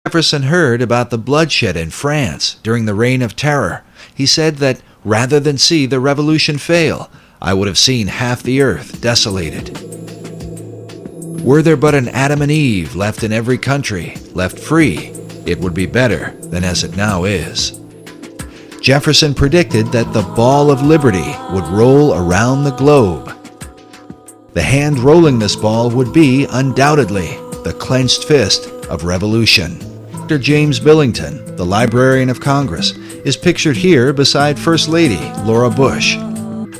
Jefferson heard about the bloodshed in France during the Reign of Terror, he said that rather than see the revolution fail, I would have seen half the earth desolated. Were there but an Adam and Eve left in every country, left free, it would be better than as it now is. Jefferson predicted that the ball of liberty would roll around the globe. The hand rolling this ball would be, undoubtedly, the clenched fist of revolution. Dr. James Billington, the Librarian of Congress, is pictured here beside First Lady Laura Bush.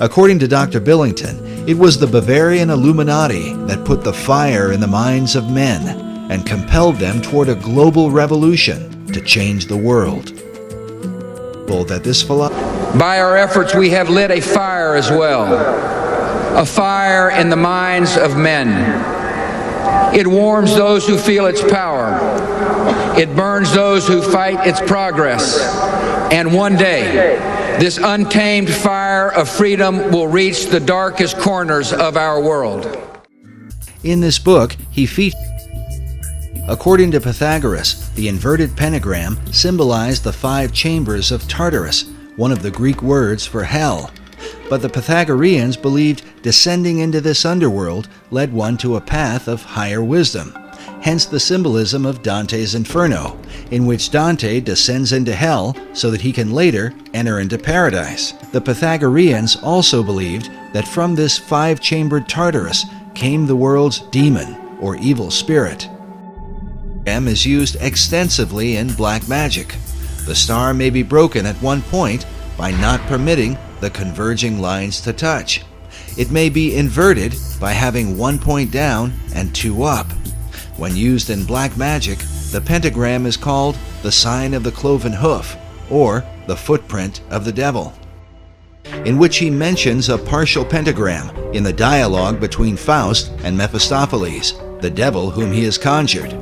According to Dr. Billington, it was the Bavarian Illuminati that put the fire in the minds of men and compelled them toward a global revolution to change the world. That this By our efforts, we have lit a fire as well, a fire in the minds of men. It warms those who feel its power. It burns those who fight its progress. And one day, this untamed fire of freedom will reach the darkest corners of our world. In this book, he features. According to Pythagoras, the inverted pentagram symbolized the 5 chambers of Tartarus, one of the Greek words for hell. But the Pythagoreans believed descending into this underworld led one to a path of higher wisdom, hence the symbolism of Dante's Inferno, in which Dante descends into hell so that he can later enter into paradise. The Pythagoreans also believed that from this 5-chambered Tartarus came the world's demon or evil spirit. Is used extensively in black magic. The star may be broken at one point by not permitting the converging lines to touch. It may be inverted by having 1 point down and 2 up. When used in black magic, the pentagram is called the sign of the cloven hoof, or the footprint of the devil, in which he mentions a partial pentagram in the dialogue between Faust and Mephistopheles, the devil whom he has conjured.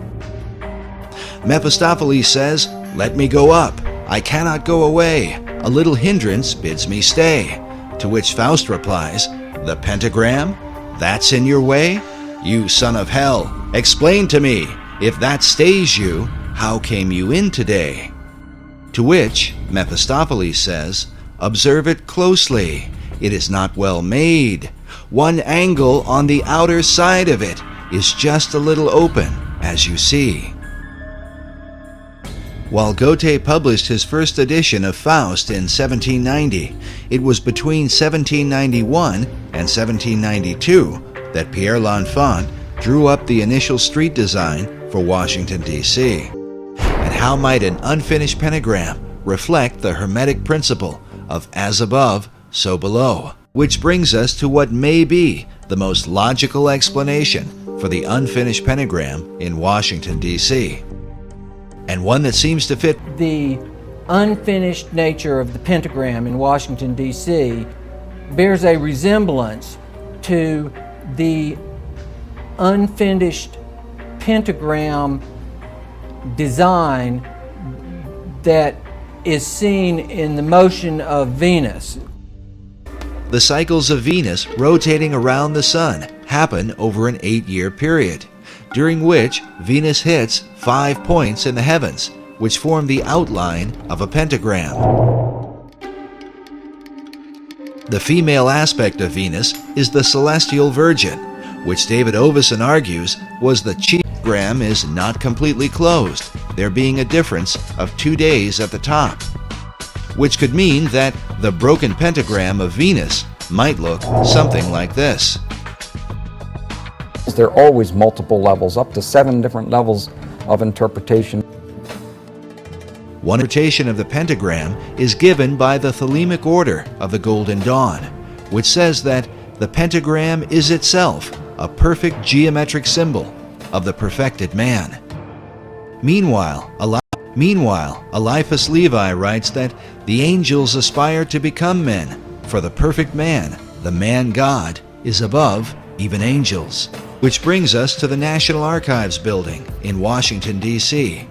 Mephistopheles says, "Let me go up. I cannot go away. A little hindrance bids me stay." To which Faust replies, "The pentagram? That's in your way? You son of hell, explain to me, if that stays you, how came you in today?" To which Mephistopheles says, "Observe it closely. It is not well made. One angle on the outer side of it is just a little open, as you see." While Goethe published his first edition of Faust in 1790, it was between 1791 and 1792 that Pierre L'Enfant drew up the initial street design for Washington, D.C. And how might an unfinished pentagram reflect the Hermetic principle of as above, so below? Which brings us to what may be the most logical explanation for the unfinished pentagram in Washington, D.C., and one that seems to fit. The unfinished nature of the pentagram in Washington, D.C. bears a resemblance to the unfinished pentagram design that is seen in the motion of Venus. The cycles of Venus rotating around the sun happen over an 8-year period, during which Venus hits 5 points in the heavens, which form the outline of a pentagram. The female aspect of Venus is the celestial Virgin, which David Ovison argues was the chief. The pentagram is not completely closed, there being a difference of 2 days at the top, which could mean that the broken pentagram of Venus might look something like this. There are always multiple levels, up to 7 different levels of interpretation. One interpretation of the pentagram is given by the Thelemic Order of the Golden Dawn, which says that the pentagram is itself a perfect geometric symbol of the perfected man. Meanwhile, Eliphas Levi writes that the angels aspire to become men, for the perfect man, the man God, is above even angels. Which brings us to the National Archives building in Washington, D.C.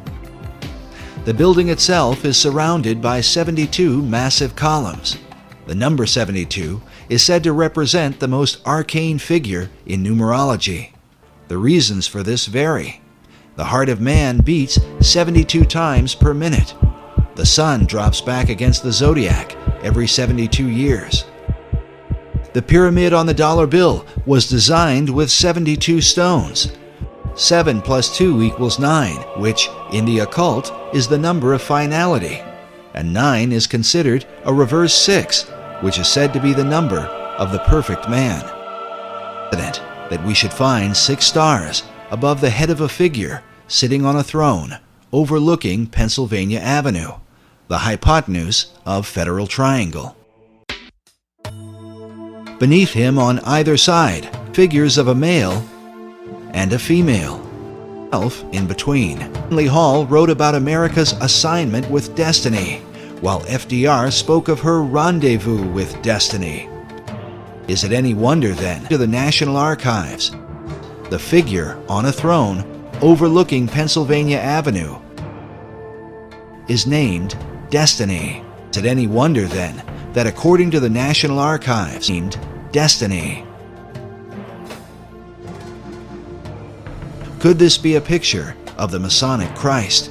The building itself is surrounded by 72 massive columns. The number 72 is said to represent the most arcane figure in numerology. The reasons for this vary. The heart of man beats 72 times per minute. The sun drops back against the zodiac every 72 years. The pyramid on the dollar bill was designed with 72 stones. 7 plus 2 equals 9, which, in the occult, is the number of finality. And 9 is considered a reverse 6, which is said to be the number of the perfect man. That we should find 6 stars above the head of a figure sitting on a throne overlooking Pennsylvania Avenue, the hypotenuse of Federal Triangle. Beneath him on either side, figures of a male and a female. In between. Lee Hall wrote about America's assignment with destiny, while FDR spoke of her rendezvous with destiny. Is it any wonder, then, to the National Archives, the figure on a throne overlooking Pennsylvania Avenue is named Destiny? Is it any wonder, then, that according to the National Archives, named Destiny? Could this be a picture of the Masonic Christ?